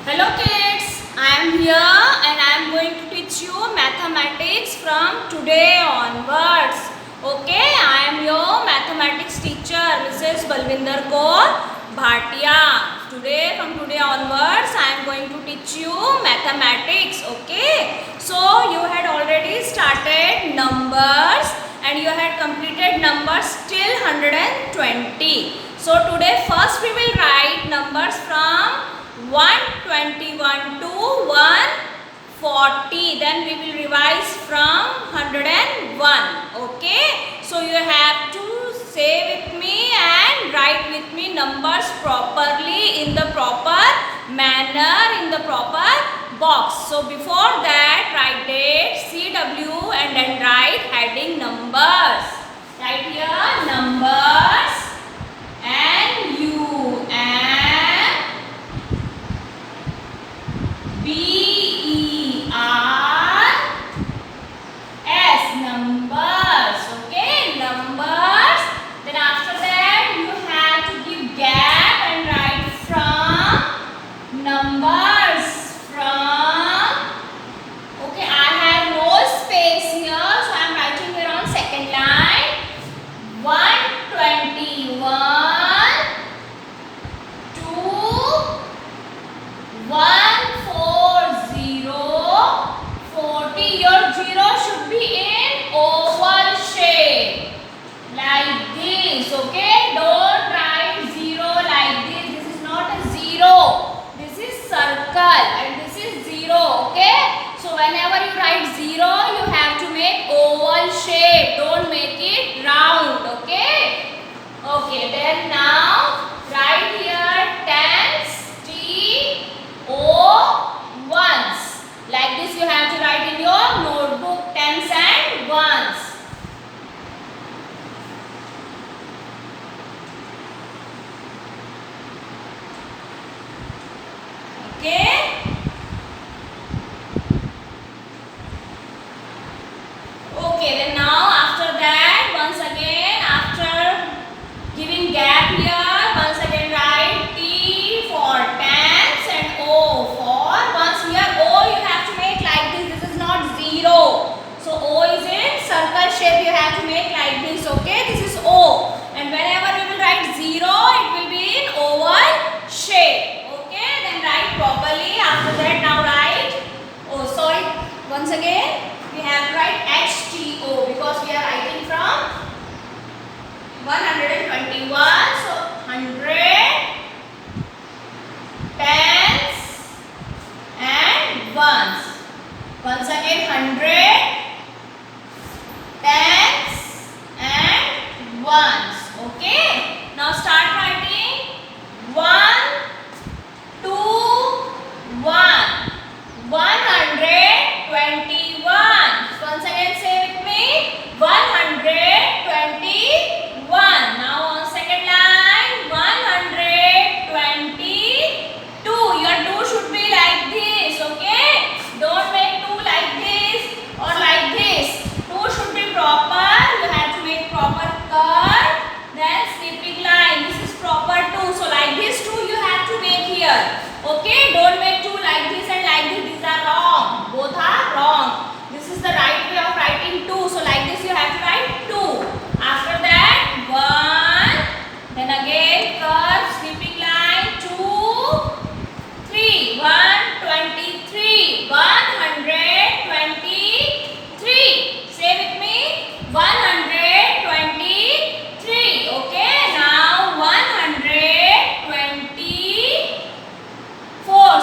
Hello kids, I am here and I am going to teach you mathematics from today onwards. Okay, I am your mathematics teacher, Mrs. Balvinder Kaur Bhatia. From today onwards, I am going to teach you mathematics. Okay, so you had already started numbers and you had completed numbers till 120. So today first we will write numbers from 121 to 140, then we will revise from 101. Okay, so you have to say with me and write with me numbers properly in the proper manner, in the proper box. So before that, write date, CW, and then write heading numbers. Write here numbers and U and BERS, numbers. Okay, numbers. Then after that you have to give gap and write from numbers from. Okay, I have no space here, so I am writing here on second line. 121 to 140. Your zero should be in oval shape like this. Okay, don't write zero like this. This is not a zero, this is circle and this is zero. Okay, so whenever you write zero, you have to make oval shape, don't make it round. Okay, then now write here tens, T O ones. Like this you have to write in your notebook, tens and ones. Okay. Then now after that, once again, after giving gap here, once again write T for tens and O for ones. Here O you have to make like this. This is not zero. So O is in circle shape. You have to make like this. Okay, this is O. And whenever we will write zero, it will be in oval shape. Okay, then write properly. After that, now write. Oh, sorry. Once again, we have to write HTO because we are writing from 121. So 100 tens and ones. Once again 100 tens and ones. Okay, now start writing 1 2 1 121. Once again say with me 121. Now on second line 122. Your 2 should be like this. Okay, don't make 2 like this or like this. 2 should be proper. You have to make proper curve, then skipping line. This is proper 2. So like this 2 you have to make here. Okay, don't make 2 like this and like this. These are wrong. Both are wrong. This is the right way of writing 2. So like this you have to write 2. After that 1. Then again curve, skipping line 2, 3. 123. 123. Say with me 123. Okay, now 124.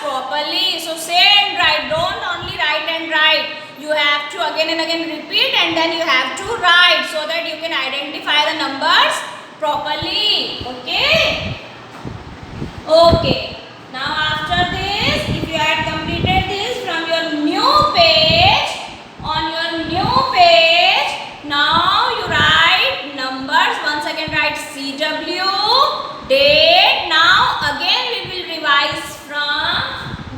properly. So say and write. Don't only write and write. You have to again and again repeat, and then you have to write so that you can identify the numbers properly. Okay? Okay. Now after this, if you had completed this from your new page, on your new page, now you write numbers. Once again write CW, date. Now again we will revise from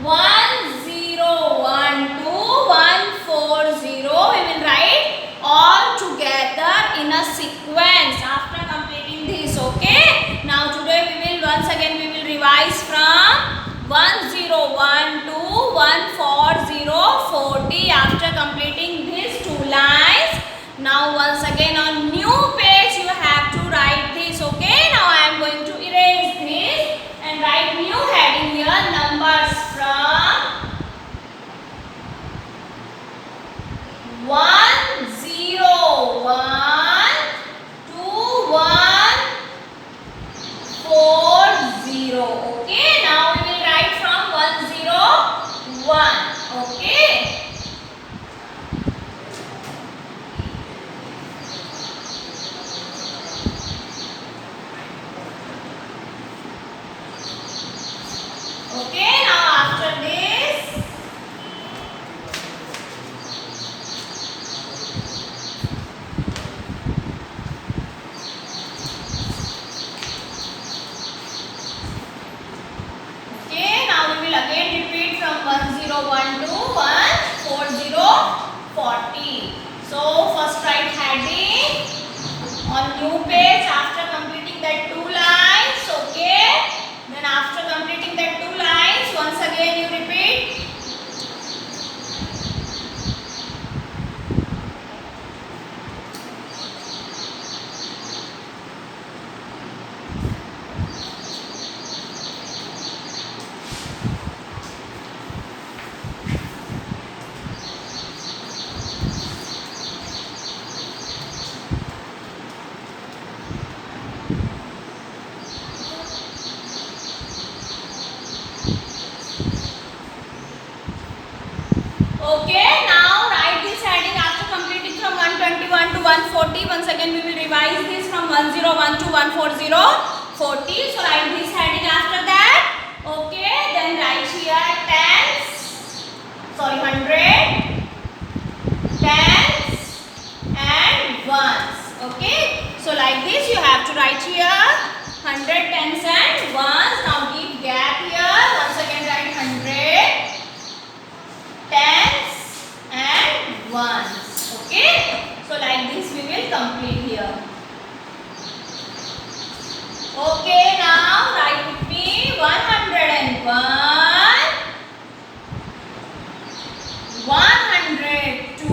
1012 to 140. We will write all together in a sequence after completing this. Okay? Now today we will once again we will revise from 101 to 140 after completing these two lines. Now once again on new page you have to write this. Okay? Now I am going to erase this and write new heading here, numbers from 101 to 140. Okay? Now we will write from 101. Okay? Okay, now after this, okay, now we will again repeat from 101 to 140. So first write heading on new page after completing that two lines. Okay, then after completing that two lines, once again you repeat. Okay, now write this heading after completing from 121 to 140. Once again we will revise this from 101 to 140. So write this heading after that. Okay, then write here tens, sorry 100, tens and ones. Okay, so like this you have to write here 100, tens and ones. Now give gap here. Once again write 100, tens and ones. Okay, so like this we will complete here. Okay, now write with me 101, 102.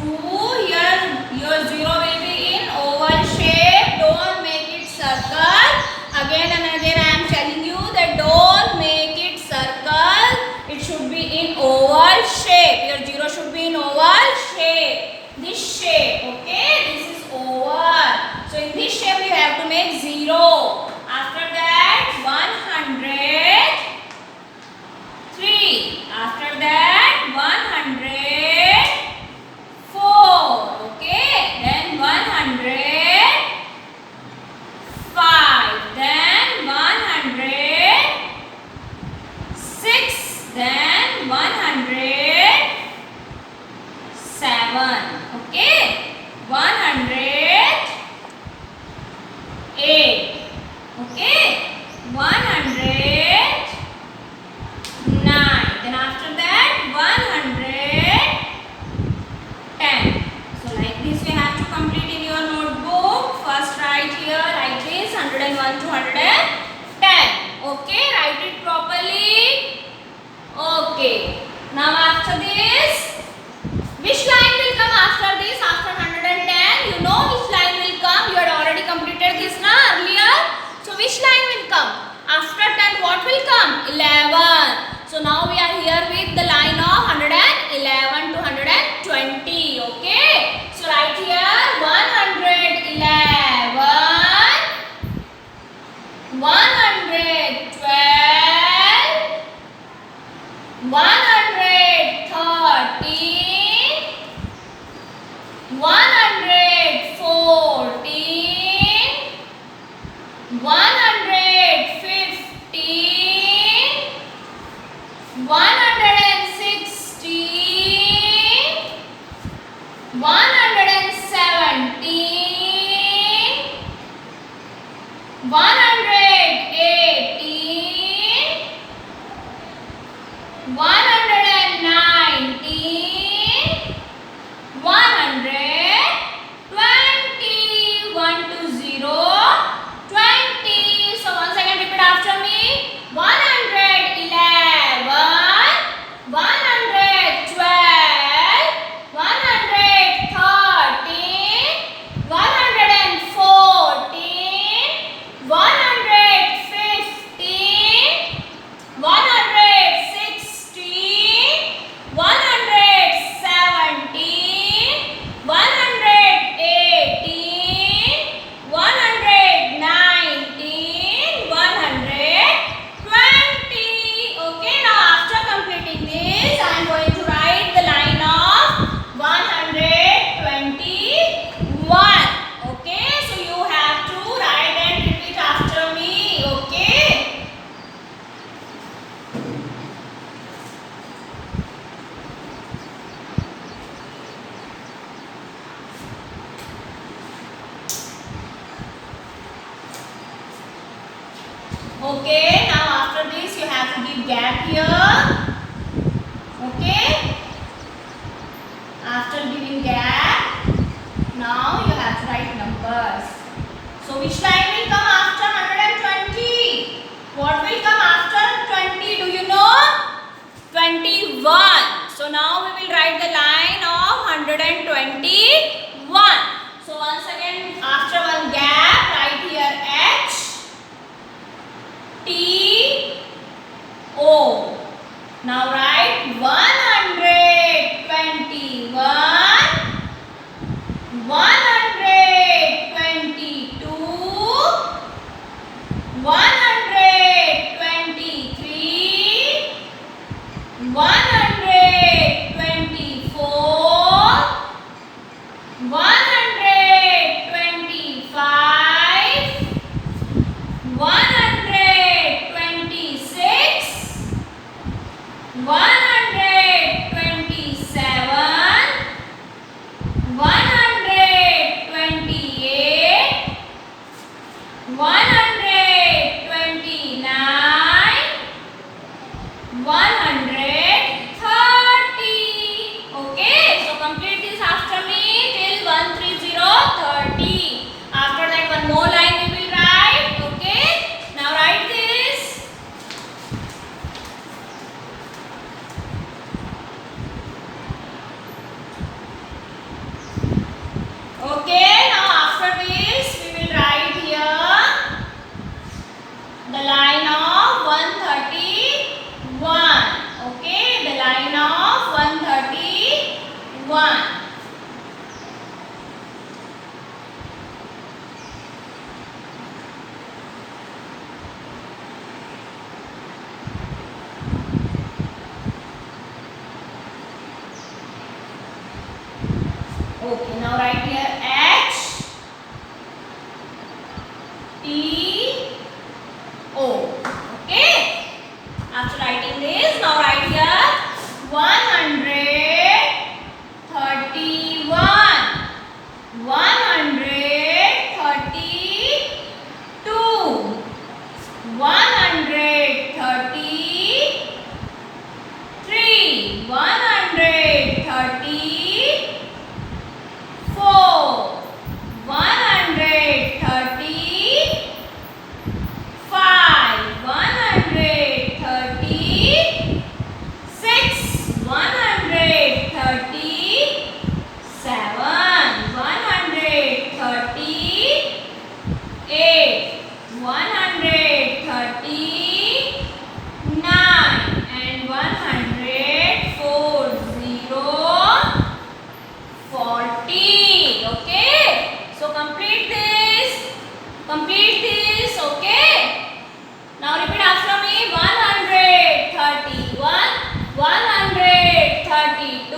Here your zero will be in oval shape. Don't make it circle. Again and again I am telling you that don't make it circle. It should be in oval shape. Your zero should be in oval shape. This shape. Okay, this is oval. So in this shape you have to make zero. After that 103. After that 104. Okay, then 105. Then 106. Then 107. Okay, 108. Okay, 109. Then after that 110. So like this we have to complete in your notebook. First write here like this 101 to 110. Okay, write it properly. Okay, now after this, which line will come after this? After 110, you know which line will come. You had already completed this earlier. So which line will come? After 10, what will come? 11. So now we are here with the line of 111 to 120. Okay. So write here 111, 112, 113, Okay, now after this you have to give gap here. Okay, after giving gap, now you have to write numbers. So which line will come after 120? What will come after 20? Do you know? 21. So now we will write the line of 121. So once again, after one gap, write here H T O. Now write 121, 122, 123, 124, 125, 126, 127, 128, 129, 130. Okay, so complete this after me till 130. After that, one more line we will write. Okay, now write this. Okay, now after this we will write here the line of 131. Okay, the line of 131. Okay, now write here H T O. Okay, after writing this, now write here 131, 132, 133, 134, 135, 136, 137, 138, 139, and 140. Okay, so complete this. Okay, now repeat after me. 131, 132,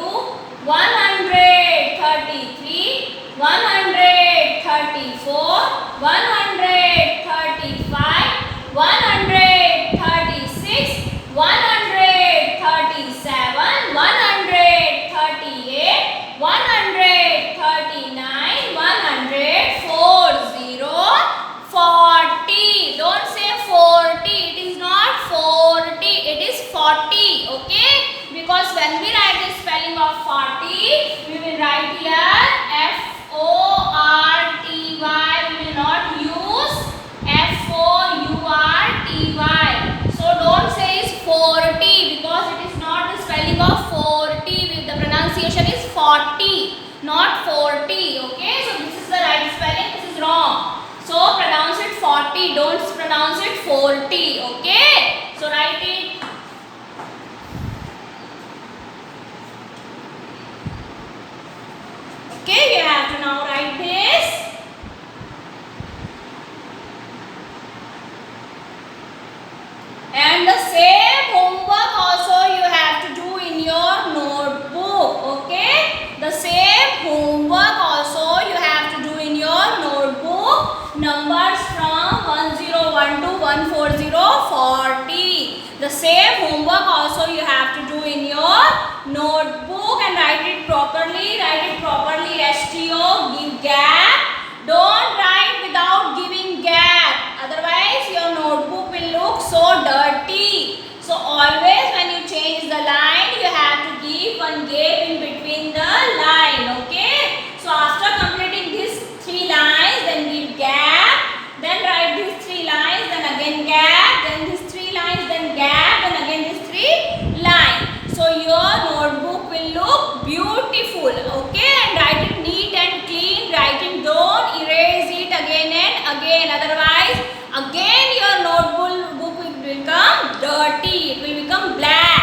133, 134, 135, 136, 137, 138, 139, 140, 40. Don't say 40. It is not 40. It is 40. Okay? Because when we write the spelling of 40, we will write here F-O-R-T-Y. We will not use F-O-U-R-T-Y. So don't say it's 40 because it is not the spelling of 40. The pronunciation is 40, not 40. Okay? So this is the right spelling. This is wrong. So pronounce it 40. Don't pronounce it 40. Okay? So write it. Okay, you have to now write this. And the same homework also you have to do in your notebook. Okay? The same homework also you have to do in your notebook. Numbers from 101 to 140, 40. The same homework also you have to do in your notebook and write it properly. Write it properly. STO, give gap. Don't write without giving gap. Otherwise your notebook will look look so dirty. So always when you change the line, you have to give one gap in between the line. Okay. So after completing these 3 lines, then give gap. Then write these 3 lines. Then again gap. Then these 3 lines. Then gap. And again these 3 lines. So your notebook will look beautiful. Okay. And write it neat and clean. Writing, don't erase it again and again. Otherwise, again your notebook will become dirty. It will become black.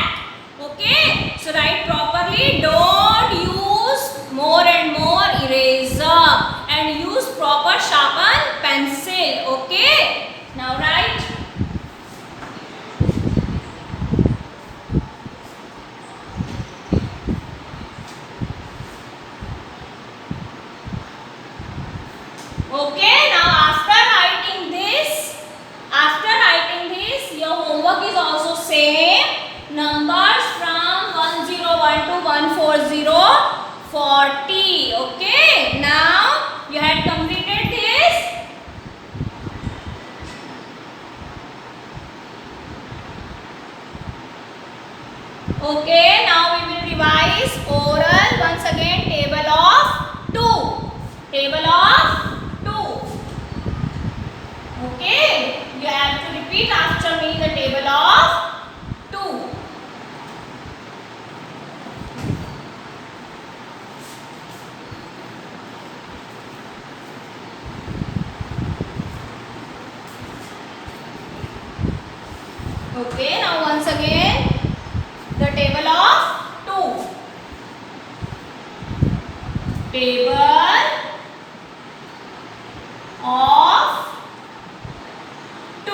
Okay. So write properly. Don't use more and more eraser. And use proper sharpen pencil. Okay. Now write. Okay, now after writing this, your homework is also same. Numbers from 101 to 140, 40. Okay, now you had completed this. Okay, now we will revise oral once again. Table of 2. Table of 2. Okay, you have to repeat after me the table of 2. Okay, now once again the table of 2. Table of 2.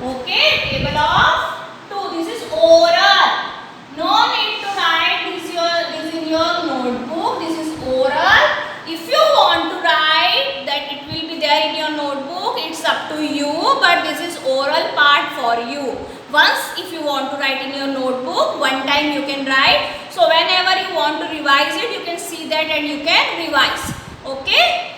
Okay, table of 2. This is oral. No need to write this in your notebook. This is oral. If you want to write that, it will be there in your notebook. It's up to you. But this is oral part for you. Once if you want to write in your notebook, one time you can write. So whenever you want to revise it, you can see that and you can revise. Okay.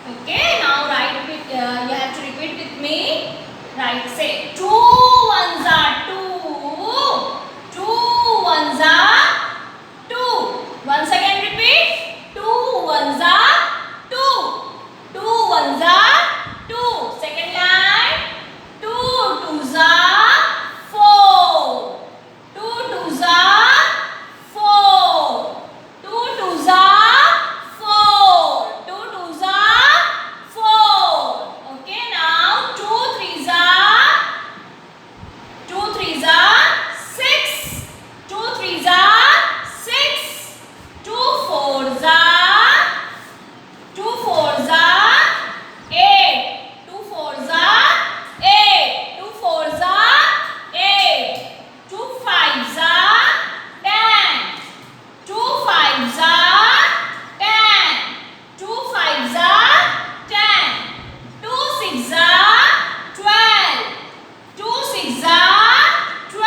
Okay, now write with, you have to repeat with me. Write, say, 2 ones are 2. 2 ones are 2. Once again repeat. 2 ones are 2. 2 ones are 2. Second line. 2 twos are 4. 2 twos are 4. 2 twos are 4. 2 twos are 4. Okay, now 2 threes are 6. 2 threes are 6. 2 fours are 8. 2 fours are 8. 2 fours are 8. 2 fives are 10. 2 fives are 10. 2 fives are 10. 2 sixes are 12. 2 sixes are 12.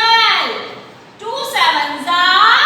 2 sevens are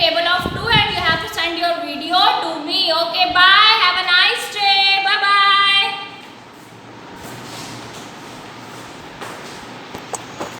table of 2 and you have to send your video to me. Okay, bye.